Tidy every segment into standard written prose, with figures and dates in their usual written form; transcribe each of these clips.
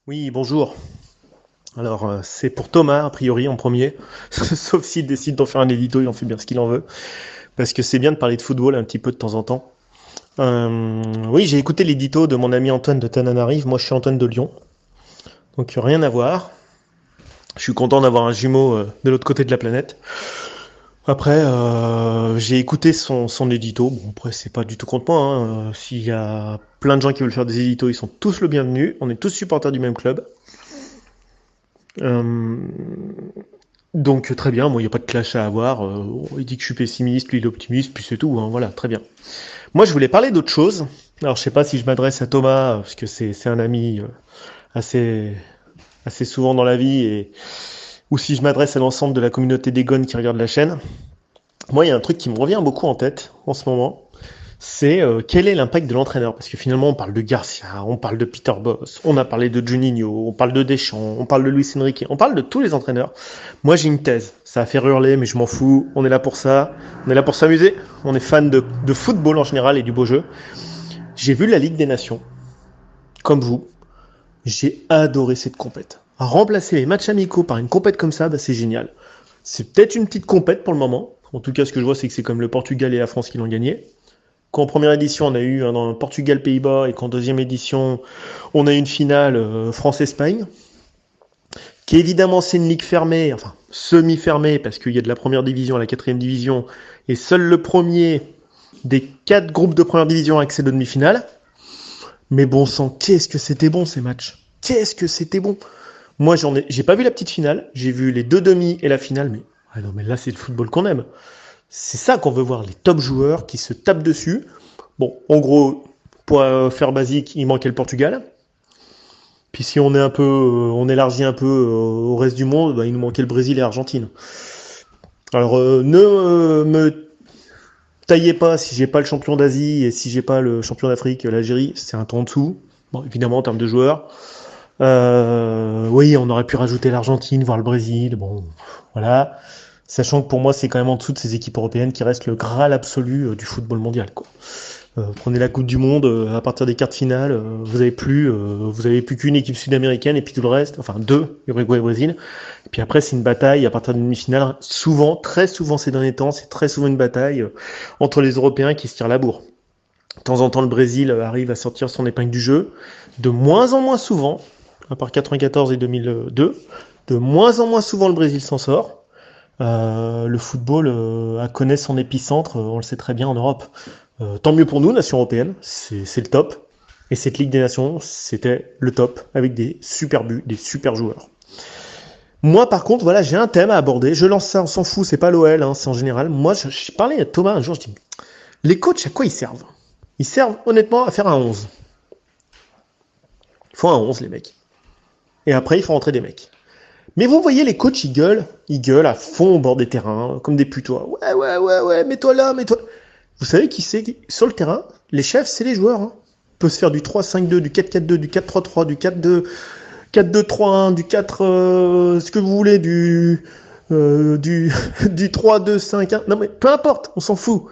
Oui, bonjour. Alors, c'est pour Thomas, a priori, en premier. Sauf s'il décide d'en faire un édito, il en fait bien ce qu'il en veut. Parce que c'est bien de parler de football un petit peu de temps en temps. Oui, j'ai écouté l'édito de mon ami Antoine de Tananarive. Moi, je suis Antoine de Lyon. Donc, rien à voir. Je suis content d'avoir un jumeau de l'autre côté de la planète. Après, j'ai écouté son édito. Bon, après, c'est pas du tout contre moi, hein. S'il y a plein de gens qui veulent faire des éditos, ils sont tous le bienvenu. On est tous supporters du même club. Euh, Donc très bien, moi il n'y a pas de clash à avoir. Il dit que je suis pessimiste, lui il est optimiste, puis c'est tout, hein, voilà, très bien. Moi je voulais parler d'autre chose. Alors je sais pas si je m'adresse à Thomas, parce que c'est un ami assez, assez souvent dans la vie, ou si je m'adresse à l'ensemble de la communauté des gones qui regarde la chaîne. Moi il y a un truc qui me revient beaucoup en tête en ce moment, c'est quel est l'impact de l'entraîneur. Parce que finalement on parle de Garcia, on parle de Peter Bosz, on a parlé de Juninho, on parle de Deschamps, on parle de Luis Enrique, on parle de tous les entraîneurs. Moi j'ai une thèse, ça va faire hurler mais je m'en fous, on est là pour ça, on est là pour s'amuser, on est fan de football en général et du beau jeu. J'ai vu la Ligue des Nations, comme vous, j'ai adoré cette compète. Remplacer les matchs amicaux par une compète comme ça, bah, c'est génial. C'est peut-être une petite compète pour le moment. En tout cas, ce que je vois, c'est que c'est comme le Portugal et la France qui l'ont gagné. Qu'en première édition, on a eu un Portugal-Pays-Bas et qu'en deuxième édition, on a eu une finale France-Espagne, qui évidemment c'est une ligue fermée, enfin semi-fermée, parce qu'il y a de la première division à la quatrième division, et seul le premier des 4 groupes de première division a accès aux demi-finales. Mais bon sang, qu'est-ce que c'était bon ces matchs. Qu'est-ce que c'était bon. Moi, j'ai pas vu la petite finale, j'ai vu les 2 demi et la finale, mais ah non, mais là c'est le football qu'on aime. C'est ça qu'on veut voir, les top joueurs qui se tapent dessus. Bon, en gros, pour faire basique, il manquait le Portugal. Puis si on est un peu, on élargit un peu au reste du monde, bah, il nous manquait le Brésil et l'Argentine. Alors ne me taillez pas si j'ai pas le champion d'Asie et si j'ai pas le champion d'Afrique, l'Algérie, c'est un temps en dessous. Bon, évidemment en termes de joueurs. Oui, on aurait pu rajouter l'Argentine, voire le Brésil. Bon, voilà. Sachant que pour moi, c'est quand même en dessous de ces équipes européennes qui restent le graal absolu du football mondial, quoi. Prenez la Coupe du Monde, à partir des quarts de finale, vous avez plus qu'une équipe sud-américaine et puis tout le reste, enfin deux, Uruguay et Brésil. Et puis après, c'est une bataille à partir d'une demi-finale. Souvent, très souvent ces derniers temps, c'est très souvent une bataille entre les Européens qui se tirent la bourre. De temps en temps, le Brésil arrive à sortir son épingle du jeu. De moins en moins souvent, à part 94 et 2002, de moins en moins souvent le Brésil s'en sort. Le football connaît son épicentre, on le sait très bien en Europe. Tant mieux pour nous, nation européenne, c'est le top. Et cette Ligue des Nations, c'était le top, avec des super buts, des super joueurs. Moi, par contre, voilà, j'ai un thème à aborder. Je lance ça, on s'en fout, c'est pas l'OL, hein, c'est en général. Moi, je parlais à Thomas un jour, je dis, les coachs, à quoi ils servent? Ils servent honnêtement à faire un 11. Il faut un 11, les mecs. Et après, il faut rentrer des mecs. Mais vous voyez, les coachs, ils gueulent à fond au bord des terrains, comme des putois. Ouais, ouais, ouais, ouais, mets-toi là, mets-toi. Vous savez qui c'est sur le terrain? Les chefs, c'est les joueurs. Hein. On peut se faire du 3-5-2, du 4-4-2, du 4-3-3, du 4-2, 4-2-3-1, du 4, ce que vous voulez, du, du 3-2-5-1. Non mais peu importe, on s'en fout.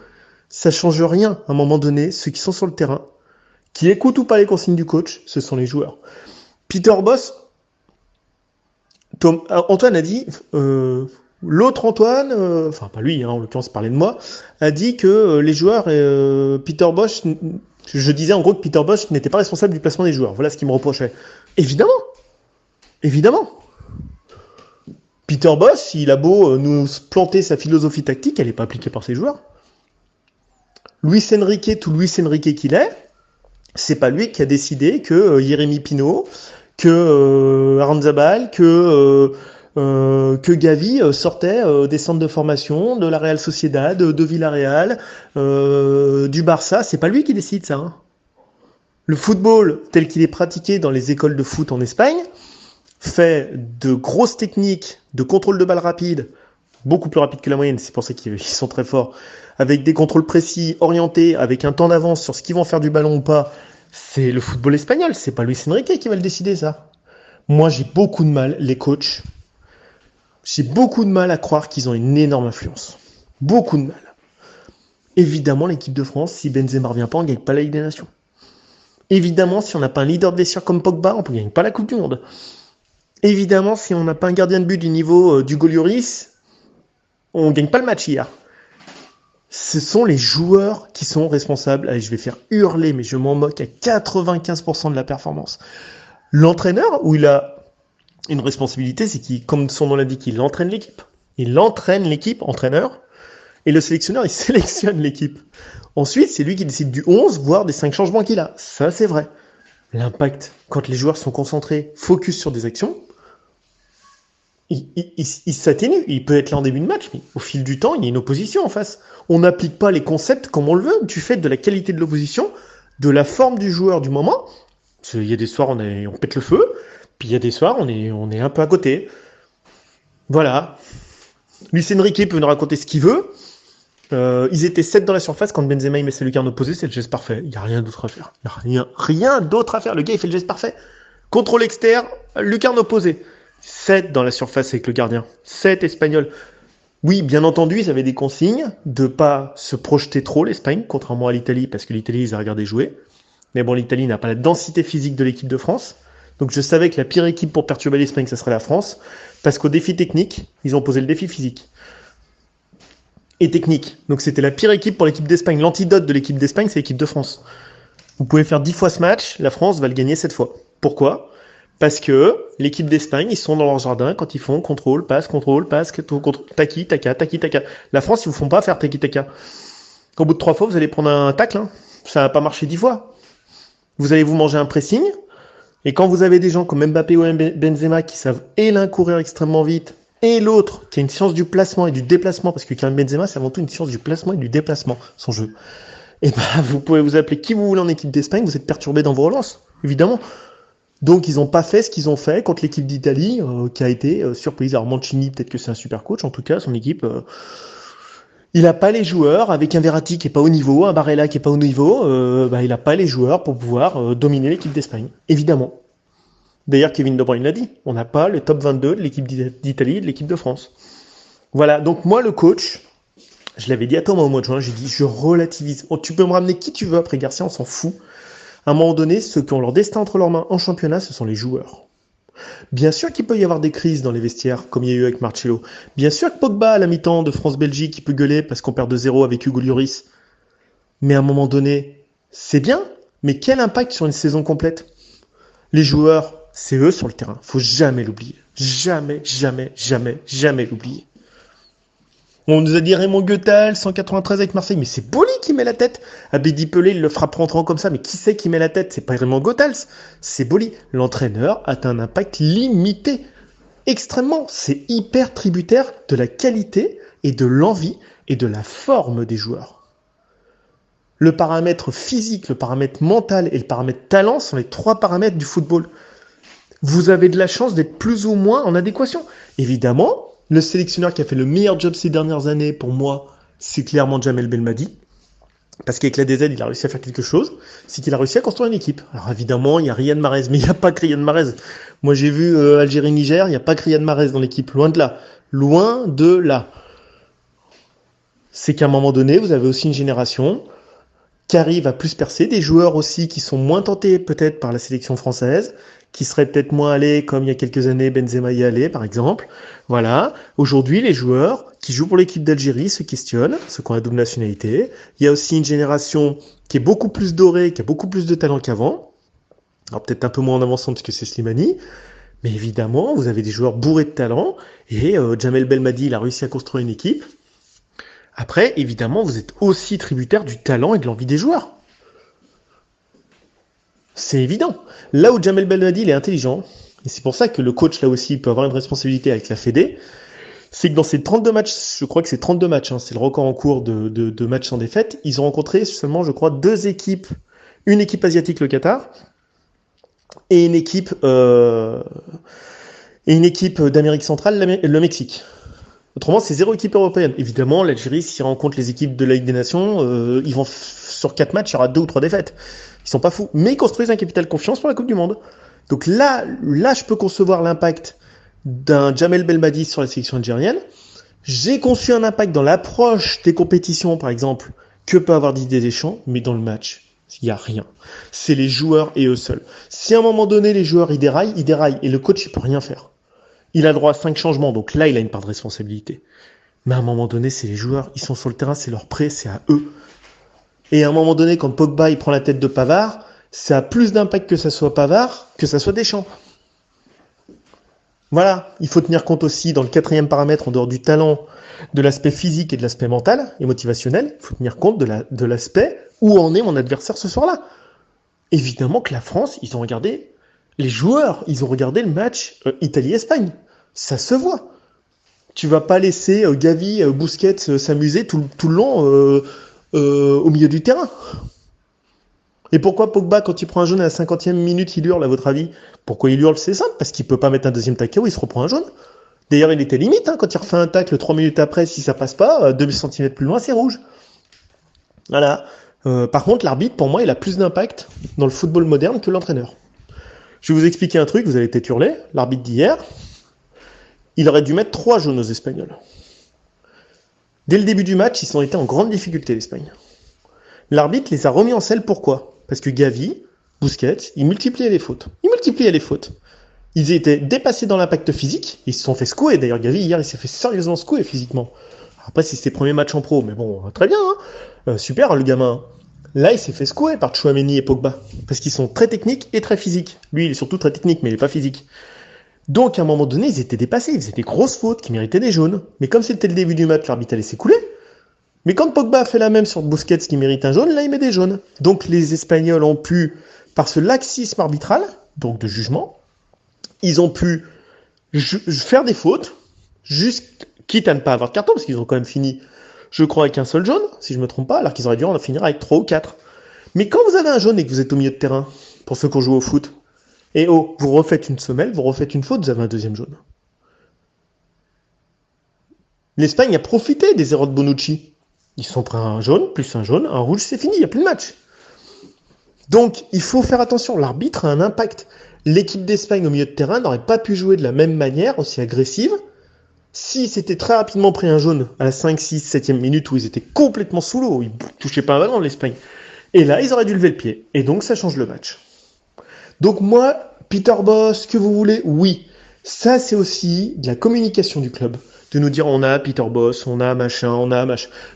Ça change rien. À un moment donné, ceux qui sont sur le terrain, qui écoutent ou pas les consignes du coach, ce sont les joueurs. Peter Boss, Antoine a dit, l'autre Antoine, enfin pas lui, hein, en l'occurrence parlait de moi, a dit que les joueurs, Peter Bosch, je disais en gros que Peter Bosch n'était pas responsable du placement des joueurs. Voilà ce qu'il me reprochait. Évidemment, évidemment. Peter Bosch, il a beau nous planter sa philosophie tactique, elle n'est pas appliquée par ses joueurs. Luis Enrique, tout Luis Enrique qu'il est, c'est pas lui qui a décidé que Jérémy Pinault, que Aranzabal, que Gavi sortait des centres de formation de la Real Sociedad, de Villarreal, du Barça. C'est pas lui qui décide ça. Hein. Le football tel qu'il est pratiqué dans les écoles de foot en Espagne fait de grosses techniques de contrôle de balle rapide, beaucoup plus rapide que la moyenne, c'est pour ça qu'ils sont très forts, avec des contrôles précis, orientés, avec un temps d'avance sur ce qu'ils vont faire du ballon ou pas. C'est le football espagnol, c'est pas Luis Enrique qui va le décider ça. Moi j'ai beaucoup de mal, les coachs, j'ai beaucoup de mal à croire qu'ils ont une énorme influence. Beaucoup de mal. Évidemment l'équipe de France, si Benzema ne revient pas, on ne gagne pas la Ligue des Nations. Évidemment, si on n'a pas un leader de vestiaire comme Pogba, on ne gagne pas la Coupe du Monde. Évidemment, si on n'a pas un gardien de but du niveau d'Hugo Lloris, on ne gagne pas le match hier. Ce sont les joueurs qui sont responsables. Allez, je vais faire hurler, mais je m'en moque à 95% de la performance. L'entraîneur, où il a une responsabilité, c'est qu'il, comme son nom l'indique, il entraîne l'équipe. Il entraîne l'équipe, entraîneur, et le sélectionneur, il sélectionne l'équipe. Ensuite, c'est lui qui décide du 11, voire des 5 changements qu'il a. Ça, c'est vrai. L'impact, quand les joueurs sont concentrés, focus sur des actions, il s'atténue. Il peut être là en début de match, mais au fil du temps, il y a une opposition en face. On n'applique pas les concepts comme on le veut, du fait de la qualité de l'opposition, de la forme du joueur du moment. Il y a des soirs, on pète le feu, puis il y a des soirs, on est un peu à côté. Voilà. Luis Enrique peut nous raconter ce qu'il veut. Ils étaient 7 dans la surface quand Benzema il met sa lucarne opposée, c'est le geste parfait. Il n'y a rien d'autre à faire. Il n'y a rien d'autre à faire. Le gars il fait le geste parfait. Contrôle externe, lucarne opposée. 7 dans la surface avec le gardien. 7 Espagnols. Oui, bien entendu, ils avaient des consignes de ne pas se projeter trop, l'Espagne, contrairement à l'Italie, parce que l'Italie, ils ont regardé jouer. Mais bon, l'Italie n'a pas la densité physique de l'équipe de France. Donc je savais que la pire équipe pour perturber l'Espagne, ça serait la France, parce qu'au défi technique, ils ont posé le défi physique. Et technique. Donc c'était la pire équipe pour l'équipe d'Espagne. L'antidote de l'équipe d'Espagne, c'est l'équipe de France. Vous pouvez faire 10 fois ce match, la France va le gagner 7 fois. Pourquoi ? Parce que l'équipe d'Espagne, ils sont dans leur jardin quand ils font contrôle, passe, taki, taka, taki, taka. La France, ils vous font pas faire taki, taka. Au bout de 3 fois, vous allez prendre un tacle. Hein. Ça va pas marcher 10 fois. Vous allez vous manger un pressing. Et quand vous avez des gens comme Mbappé ou Benzema qui savent et l'un courir extrêmement vite, et l'autre qui a une science du placement et du déplacement, parce que Karim Benzema, c'est avant tout une science du placement et du déplacement, son jeu. Et ben, vous pouvez vous appeler qui vous voulez en équipe d'Espagne, vous êtes perturbé dans vos relances, évidemment. Donc, ils n'ont pas fait ce qu'ils ont fait contre l'équipe d'Italie, qui a été surprise. Alors, Mancini, peut-être que c'est un super coach. En tout cas, son équipe, il n'a pas les joueurs, avec un Verratti qui n'est pas au niveau, un Barella qui n'est pas au niveau, il n'a pas les joueurs pour pouvoir dominer l'équipe d'Espagne, évidemment. D'ailleurs, Kevin De Bruyne l'a dit, on n'a pas le top 22 de l'équipe d'Italie et de l'équipe de France. Voilà, donc moi, le coach, je l'avais dit à Thomas au mois de juin, j'ai dit, je relativise. Oh, tu peux me ramener qui tu veux après Garcia, on s'en fout. À un moment donné, ceux qui ont leur destin entre leurs mains en championnat, ce sont les joueurs. Bien sûr qu'il peut y avoir des crises dans les vestiaires, comme il y a eu avec Marcelo. Bien sûr que Pogba, à la mi-temps de France-Belgique, il peut gueuler parce qu'on perd 2-0 avec Hugo Lloris. Mais à un moment donné, c'est bien, mais quel impact sur une saison complète ? Les joueurs, c'est eux sur le terrain. Faut jamais l'oublier. Jamais, jamais, jamais, jamais l'oublier. On nous a dit Raymond Goethals, 193 avec Marseille, mais c'est Boli qui met la tête. Abedi Pelé, il le frappe rentrant comme ça, mais qui c'est qui met la tête ? C'est pas Raymond Goethals, c'est Boli. L'entraîneur a un impact limité, extrêmement. C'est hyper tributaire de la qualité et de l'envie et de la forme des joueurs. Le paramètre physique, le paramètre mental et le paramètre talent sont les 3 paramètres du football. Vous avez de la chance d'être plus ou moins en adéquation. Évidemment, le sélectionneur qui a fait le meilleur job ces dernières années, pour moi, c'est clairement Jamel Belmadi. Parce qu'avec la DZ, il a réussi à faire quelque chose. C'est qu'il a réussi à construire une équipe. Alors évidemment, il y a Riyad Mahrez, mais il n'y a pas que Riyad Mahrez. Moi, j'ai vu Algérie-Niger, il n'y a pas que Riyad Mahrez dans l'équipe. Loin de là. Loin de là. C'est qu'à un moment donné, vous avez aussi une génération qui arrive à plus percer, des joueurs aussi qui sont moins tentés peut-être par la sélection française, qui seraient peut-être moins allés comme il y a quelques années Benzema y allait par exemple. Voilà. Aujourd'hui, les joueurs qui jouent pour l'équipe d'Algérie se questionnent, ceux qui ont la double nationalité. Il y a aussi une génération qui est beaucoup plus dorée, qui a beaucoup plus de talent qu'avant. Alors peut-être un peu moins en avançant parce que c'est Slimani. Mais évidemment, vous avez des joueurs bourrés de talent. Et Jamel Belmadi, il a réussi à construire une équipe. Après, évidemment, vous êtes aussi tributaire du talent et de l'envie des joueurs. C'est évident. Là où Jamel Belmadi, il est intelligent, et c'est pour ça que le coach, là aussi, peut avoir une responsabilité avec la Fédé, c'est que dans ces 32 matchs, je crois que c'est 32 matchs, c'est le record en cours de matchs sans défaite, ils ont rencontré seulement, je crois, 2 équipes, une équipe asiatique, le Qatar, et une équipe d'Amérique centrale, le Mexique. Autrement, c'est 0 équipe européenne. Évidemment, l'Algérie, s'ils rencontrent les équipes de la Ligue des Nations, ils vont sur 4 matchs, il y aura 2 ou 3 défaites. Ils sont pas fous. Mais ils construisent un capital confiance pour la Coupe du Monde. Donc là, je peux concevoir l'impact d'un Jamel Belmadi sur la sélection algérienne. J'ai conçu un impact dans l'approche des compétitions, par exemple, que peut avoir Didier Deschamps, mais dans le match, Il n'y a rien. C'est les joueurs et eux seuls. Si à un moment donné, les joueurs, ils déraillent, et le coach, il peut rien faire. Il a le droit à 5 changements, donc là, il a une part de responsabilité. Mais à un moment donné, c'est les joueurs, ils sont sur le terrain, c'est leur prêt, c'est à eux. Et à un moment donné, quand Pogba, il prend la tête de Pavard, ça a plus d'impact que ça soit Pavard, que ça soit Deschamps. Voilà, il faut tenir compte aussi, dans le 4e paramètre, en dehors du talent, de l'aspect physique et de l'aspect mental et motivationnel, il faut tenir compte de l'aspect où en est mon adversaire ce soir-là. Évidemment que la France, ils ont regardé, les joueurs, ils ont regardé le match Italie-Espagne. Ça se voit. Tu vas pas laisser Gavi, Busquets s'amuser tout le long au milieu du terrain. Et pourquoi Pogba, quand il prend un jaune à la 50e minute, il hurle, à votre avis? Pourquoi il hurle? C'est simple, parce qu'il peut pas mettre un deuxième taquet où il se reprend un jaune. D'ailleurs, il était limite, quand il refait un tacle 3 minutes après, si ça passe pas, 2 cm plus loin, c'est rouge. Voilà. Par contre, l'arbitre, pour moi, il a plus d'impact dans le football moderne que l'entraîneur. Je vais vous expliquer un truc, vous allez peut-être hurler. L'arbitre d'hier, il aurait dû mettre 3 jaunes aux Espagnols. Dès le début du match, ils ont été en grande difficulté, l'Espagne. L'arbitre les a remis en selle, pourquoi? Parce que Gavi, Busquets, ils multipliaient les fautes. Ils étaient dépassés dans l'impact physique, ils se sont fait secouer. D'ailleurs, Gavi, hier, il s'est fait sérieusement secouer physiquement. Après, c'est ses premiers matchs en pro, mais bon, très bien, super, le gamin. Là, il s'est fait secouer par Tchouaméni et Pogba, parce qu'ils sont très techniques et très physiques. Lui, il est surtout très technique, mais il n'est pas physique. Donc, à un moment donné, ils étaient dépassés, ils faisaient des grosses fautes qui méritaient des jaunes. Mais comme c'était le début du match, l'arbitre allait s'écouler. Mais quand Pogba a fait la même sur Busquets qui mérite un jaune, là, il met des jaunes. Donc, les Espagnols ont pu, par ce laxisme arbitral, donc de jugement, ils ont pu faire des fautes, quitte à ne pas avoir de carton, parce qu'ils ont quand même fini, je crois, avec un seul jaune, si je ne me trompe pas, alors qu'ils auraient dû en finir avec 3 ou 4. Mais quand vous avez un jaune et que vous êtes au milieu de terrain, pour ceux qui ont joué au foot, et vous refaites une semelle, vous refaites une faute, vous avez un deuxième jaune. L'Espagne a profité des erreurs de Bonucci. Ils sont pris un jaune, plus un jaune, un rouge, c'est fini, il n'y a plus de match. Donc, il faut faire attention, l'arbitre a un impact. L'équipe d'Espagne au milieu de terrain n'aurait pas pu jouer de la même manière, aussi agressive, si c'était très rapidement pris un jaune à la 5, 6, 7e minute où ils étaient complètement sous l'eau, ils ne touchaient pas un ballon l'Espagne. Et là, ils auraient dû lever le pied. Et donc, ça change le match. Donc moi, Peter Bosz, que vous voulez, oui. Ça, c'est aussi de la communication du club. De nous dire, on a Peter Bosz, on a machin.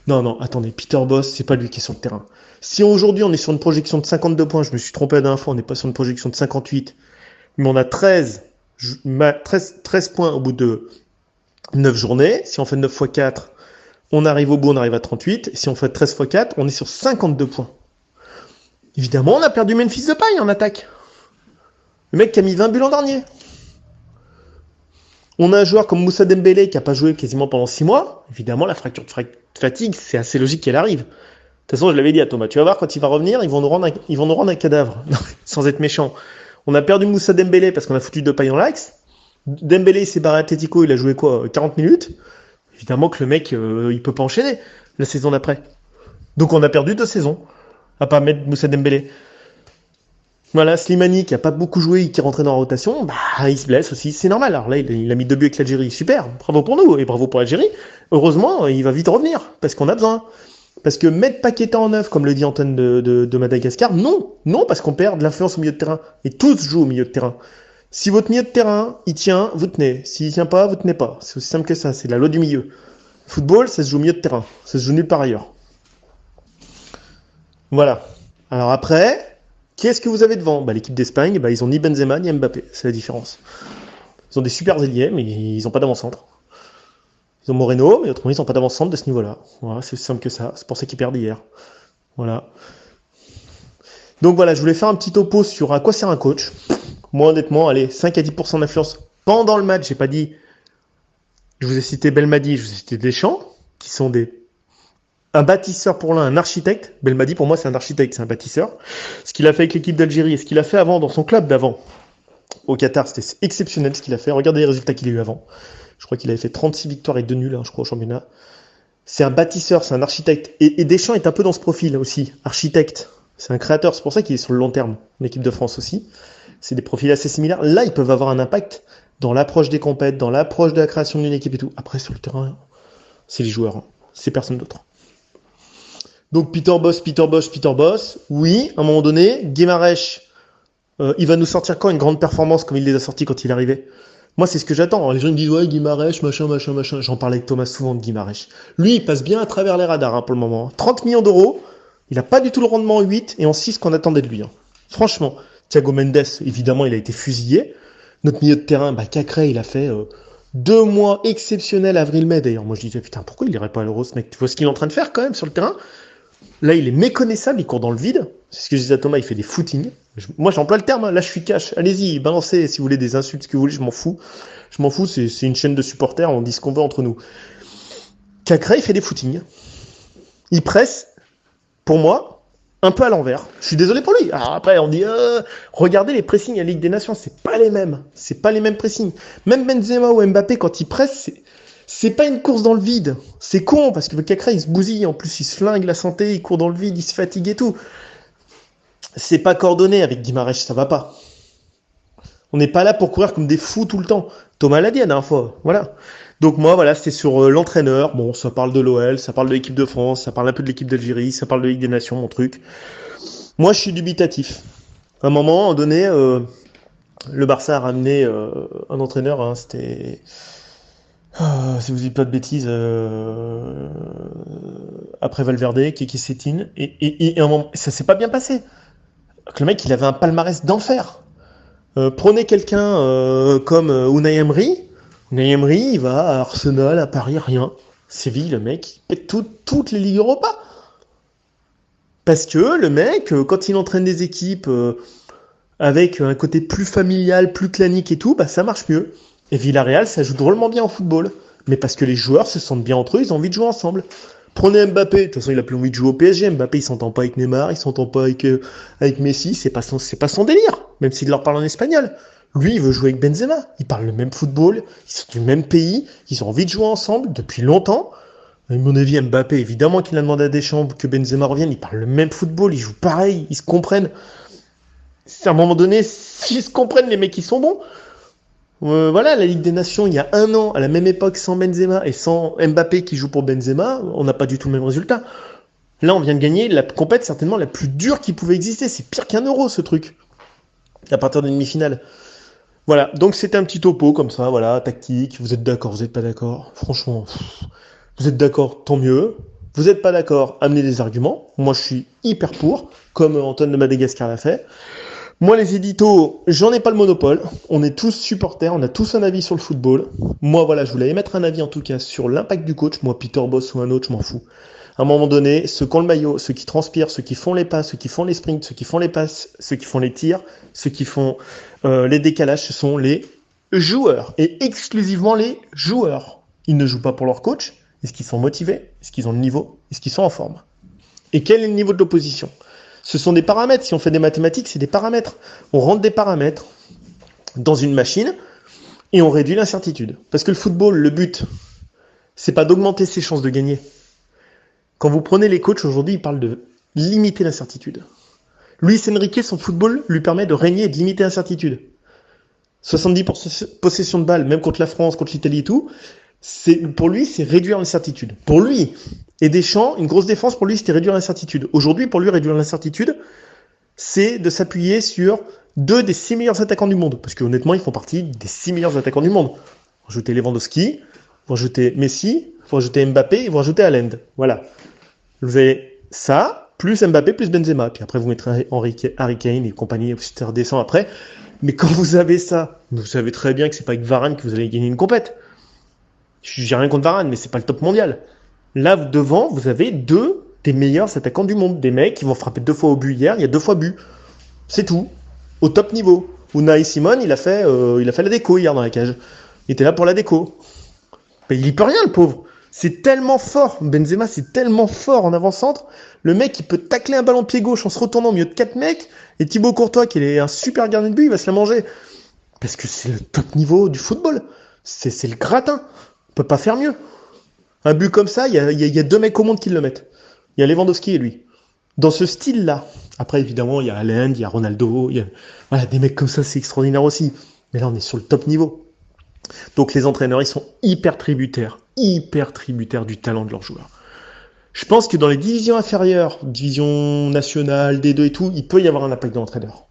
Non, attendez, Peter Bosz, c'est pas lui qui est sur le terrain. Si aujourd'hui, on est sur une projection de 52 points, je me suis trompé la dernière fois, on n'est pas sur une projection de 58, mais on a 13 points au bout de 9 journées. Si on fait 9 x 4, on arrive au bout, on arrive à 38. Si on fait 13 x 4, on est sur 52 points. Évidemment, on a perdu Memphis Depay en attaque. Le mec qui a mis 20 buts l'an dernier. On a un joueur comme Moussa Dembélé qui n'a pas joué quasiment pendant 6 mois. Évidemment, la fracture de fatigue, c'est assez logique qu'elle arrive. De toute façon, je l'avais dit à Thomas, tu vas voir, quand il va revenir, ils vont nous rendre un cadavre. Sans être méchant. On a perdu Moussa Dembélé parce qu'on a foutu Depay dans l'axe. Dembélé, il s'est barré à Atletico, il a joué quoi, 40 minutes. Évidemment que le mec, il peut pas enchaîner la saison d'après. Donc on a perdu 2 saisons à pas mettre Moussa Dembélé. Voilà, Slimani qui a pas beaucoup joué et qui est rentré dans la rotation, il se blesse aussi, c'est normal. Alors là, il a mis 2 buts avec l'Algérie, super, bravo pour nous et bravo pour l'Algérie. Heureusement, il va vite revenir parce qu'on a besoin. Parce que mettre Paqueta en neuf, comme le dit Antoine de Madagascar, non, parce qu'on perd de l'influence au milieu de terrain. Et tous jouent au milieu de terrain. Si votre milieu de terrain, il tient, vous tenez. S'il tient pas, vous tenez pas. C'est aussi simple que ça, c'est la loi du milieu. Football, ça se joue au milieu de terrain, ça se joue nulle part ailleurs. Voilà. Alors après, qu'est-ce que vous avez devant? L'équipe d'Espagne, ils ont ni Benzema ni Mbappé, c'est la différence. Ils ont des super ailiers, mais ils n'ont pas d'avant-centre. Ils ont Moreno, mais autrement, ils n'ont pas d'avant-centre de ce niveau-là. Voilà, c'est aussi simple que ça. C'est pour ça qu'ils perdent hier. Voilà. Donc voilà, je voulais faire un petit topo sur à quoi sert un coach. Moi, honnêtement, allez, 5 à 10% d'influence pendant le match. J'ai pas dit. Je vous ai cité Belmadi, je vous ai cité Deschamps, qui sont un bâtisseur pour l'un, un architecte. Belmadi, pour moi, c'est un architecte, c'est un bâtisseur. Ce qu'il a fait avec l'équipe d'Algérie et ce qu'il a fait avant dans son club d'avant, au Qatar, c'était exceptionnel ce qu'il a fait. Regardez les résultats qu'il a eu avant. Je crois qu'il avait fait 36 victoires et 2 nuls, je crois, au championnat. C'est un bâtisseur, c'est un architecte. Et Deschamps est un peu dans ce profil aussi, architecte. C'est un créateur, c'est pour ça qu'il est sur le long terme, l'équipe de France aussi. C'est des profils assez similaires. Là, ils peuvent avoir un impact dans l'approche des compètes, dans l'approche de la création d'une équipe et tout. Après, sur le terrain, c'est les joueurs, c'est personne d'autre. Donc Peter Bosz. Oui, à un moment donné, Guimarães, il va nous sortir quand une grande performance comme il les a sortis quand il est arrivé. Moi, c'est ce que j'attends. Les gens me disent, ouais, Guimarães, machin. J'en parlais avec Thomas souvent de Guimarães. Lui, il passe bien à travers les radars pour le moment. 30 millions d'euros, il n'a pas du tout le rendement en 8 et en 6 qu'on attendait de lui. Franchement, Thiago Mendes, évidemment, il a été fusillé. Notre milieu de terrain, Cacré, il a fait 2 mois exceptionnels, avril-mai d'ailleurs. Moi, je disais, putain, pourquoi il irait pas à l'Euro, ce mec? Tu vois ce qu'il est en train de faire quand même sur le terrain? Là, il est méconnaissable, il court dans le vide. C'est ce que je disais à Thomas, il fait des footings. Moi, j'emploie le terme, là, je suis cash. Allez-y, balancez si vous voulez des insultes, ce que vous voulez, je m'en fous. C'est une chaîne de supporters, on dit ce qu'on veut entre nous. Cacré, il fait des footings. Il presse, pour moi, un peu à l'envers. Je suis désolé pour lui. Alors après, on dit, regardez les pressings à Ligue des Nations, c'est pas les mêmes. C'est pas les mêmes pressings. Même Benzema ou Mbappé, quand ils pressent, c'est pas une course dans le vide. C'est con, parce que le Cacré, il se bousille, en plus, il se flingue la santé, il court dans le vide, il se fatigue et tout. C'est pas coordonné avec Guimarães, ça va pas. On n'est pas là pour courir comme des fous tout le temps. Thomas l'a dit la dernière fois, voilà. Donc moi, voilà, c'était sur l'entraîneur. Bon, ça parle de l'OL, ça parle de l'équipe de France, ça parle un peu de l'équipe d'Algérie, ça parle de Ligue des Nations, mon truc. Moi, je suis dubitatif. À un moment donné, le Barça a ramené un entraîneur, hein, c'était... si vous dites pas de bêtises, après Valverde, Keke Setien, et à un moment, ça s'est pas bien passé. Le mec, il avait un palmarès d'enfer. Prenez quelqu'un comme Unai Emery. Unai Emery, il va à Arsenal, à Paris, rien. Séville, le mec, il pète toutes les Ligues Europa. Parce que le mec, quand il entraîne des équipes avec un côté plus familial, plus clanique et tout, ça marche mieux. Et Villarreal, ça joue drôlement bien au football. Mais parce que les joueurs se sentent bien entre eux, ils ont envie de jouer ensemble. Prenez Mbappé, de toute façon il a plus envie de jouer au PSG. Mbappé il s'entend pas avec Neymar, il s'entend pas avec Messi, c'est pas son délire, même s'il leur parle en espagnol. Lui il veut jouer avec Benzema, ils parlent le même football, ils sont du même pays, ils ont envie de jouer ensemble depuis longtemps. À mon avis Mbappé, évidemment qu'il a demandé à Deschamps que Benzema revienne, ils parlent le même football, ils jouent pareil, ils se comprennent. C'est à un moment donné, s'ils se comprennent les mecs ils sont bons. Voilà, la Ligue des Nations, il y a un an, à la même époque, sans Benzema et sans Mbappé qui joue pour Benzema, on n'a pas du tout le même résultat. Là, on vient de gagner la compète certainement la plus dure qui pouvait exister. C'est pire qu'un euro, ce truc. À partir des demi-finales. Voilà, donc c'était un petit topo comme ça, voilà, tactique. Vous êtes d'accord, vous n'êtes pas d'accord. Franchement, vous êtes d'accord, tant mieux. Vous n'êtes pas d'accord, amenez des arguments. Moi, je suis hyper pour, comme Antoine de Madagascar l'a fait. Moi, les éditos, j'en ai pas le monopole. On est tous supporters, on a tous un avis sur le football. Moi, voilà, je voulais émettre un avis en tout cas sur l'impact du coach. Moi, Peter Bosz ou un autre, je m'en fous. À un moment donné, ceux qui ont le maillot, ceux qui transpirent, ceux qui font les passes, ceux qui font les sprints, ceux qui font les passes, ceux qui font les tirs, ceux qui font les décalages, ce sont les joueurs. Et exclusivement les joueurs. Ils ne jouent pas pour leur coach. Est-ce qu'ils sont motivés? Est-ce qu'ils ont le niveau? Est-ce qu'ils sont en forme? Et quel est le niveau de l'opposition? Ce sont des paramètres. Si on fait des mathématiques, c'est des paramètres. On rentre des paramètres dans une machine et on réduit l'incertitude. Parce que le football, le but, c'est pas d'augmenter ses chances de gagner. Quand vous prenez les coachs aujourd'hui, ils parlent de limiter l'incertitude. Luis Enrique, son football lui permet de régner et de limiter l'incertitude. 70% possession de balles, même contre la France, contre l'Italie et tout, pour lui, c'est réduire l'incertitude. Pour lui. Et Deschamps, une grosse défense, pour lui, c'était réduire l'incertitude. Aujourd'hui, pour lui, réduire l'incertitude, c'est de s'appuyer sur 2 des 6 meilleurs attaquants du monde. Parce qu'honnêtement, ils font partie des 6 meilleurs attaquants du monde. Vous rajoutez Lewandowski, vous rajoutez Messi, vous rajoutez Mbappé et vous rajoutez Haaland. Voilà. Vous avez ça, plus Mbappé, plus Benzema. Puis après, vous mettrez Harry Kane et compagnie, etc. redescend après. Mais quand vous avez ça, vous savez très bien que c'est pas avec Varane que vous allez gagner une compète. J'ai rien contre Varane, mais c'est pas le top mondial. Là, devant, vous avez 2 des meilleurs attaquants du monde. Des mecs qui vont frapper 2 fois au but hier, il y a 2 fois but. C'est tout. Au top niveau. Unai Simon, il a fait la déco hier dans la cage. Il était là pour la déco. Mais il y peut rien, le pauvre. C'est tellement fort. Benzema, c'est tellement fort en avant-centre. Le mec, il peut tacler un ballon pied gauche en se retournant au milieu de 4 mecs. Et Thibaut Courtois, qui est un super gardien de but, il va se la manger. Parce que c'est le top niveau du football. C'est le gratin. On peut pas faire mieux. Un but comme ça, il y a 2 mecs au monde qui le mettent. Il y a Lewandowski et lui. Dans ce style-là. Après, évidemment, il y a Haaland, il y a Ronaldo. Voilà, des mecs comme ça, c'est extraordinaire aussi. Mais là, on est sur le top niveau. Donc les entraîneurs, ils sont hyper tributaires du talent de leurs joueurs. Je pense que dans les divisions inférieures, division nationale, D2 et tout, il peut y avoir un impact de l'entraîneur.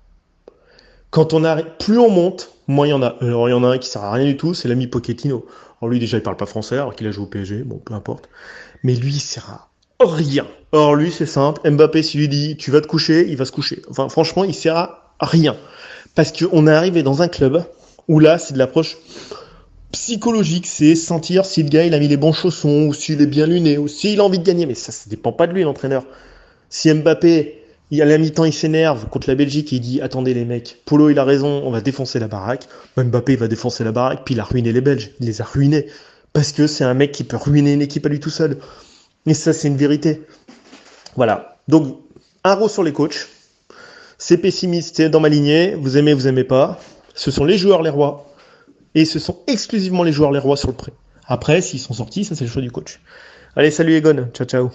Quand on arrive, plus on monte, moins il y en a. Alors il y en a un qui sert à rien du tout, c'est l'ami Pochettino. Alors lui déjà il parle pas français alors qu'il a joué au PSG, bon peu importe. Mais lui il sert à rien. Alors lui c'est simple, Mbappé s'il lui dit tu vas te coucher, il va se coucher. Enfin franchement il sert à rien. Parce qu'on est arrivé dans un club où là c'est de l'approche psychologique, c'est sentir si le gars il a mis les bons chaussons, ou s'il est bien luné, ou s'il a envie de gagner. Mais ça dépend pas de lui l'entraîneur. Si Mbappé, à la mi-temps, il s'énerve contre la Belgique et il dit attendez les mecs, Polo il a raison, on va défoncer la baraque. Mbappé il va défoncer la baraque, puis il a ruiné les Belges, il les a ruinés. Parce que c'est un mec qui peut ruiner une équipe à lui tout seul. Et ça, c'est une vérité. Voilà. Donc, un rot sur les coachs. C'est pessimiste, c'est dans ma lignée. Vous aimez pas. Ce sont les joueurs, les rois. Et ce sont exclusivement les joueurs, les rois sur le prêt. Après, s'ils sont sortis, ça c'est le choix du coach. Allez, salut Egon. Ciao, ciao.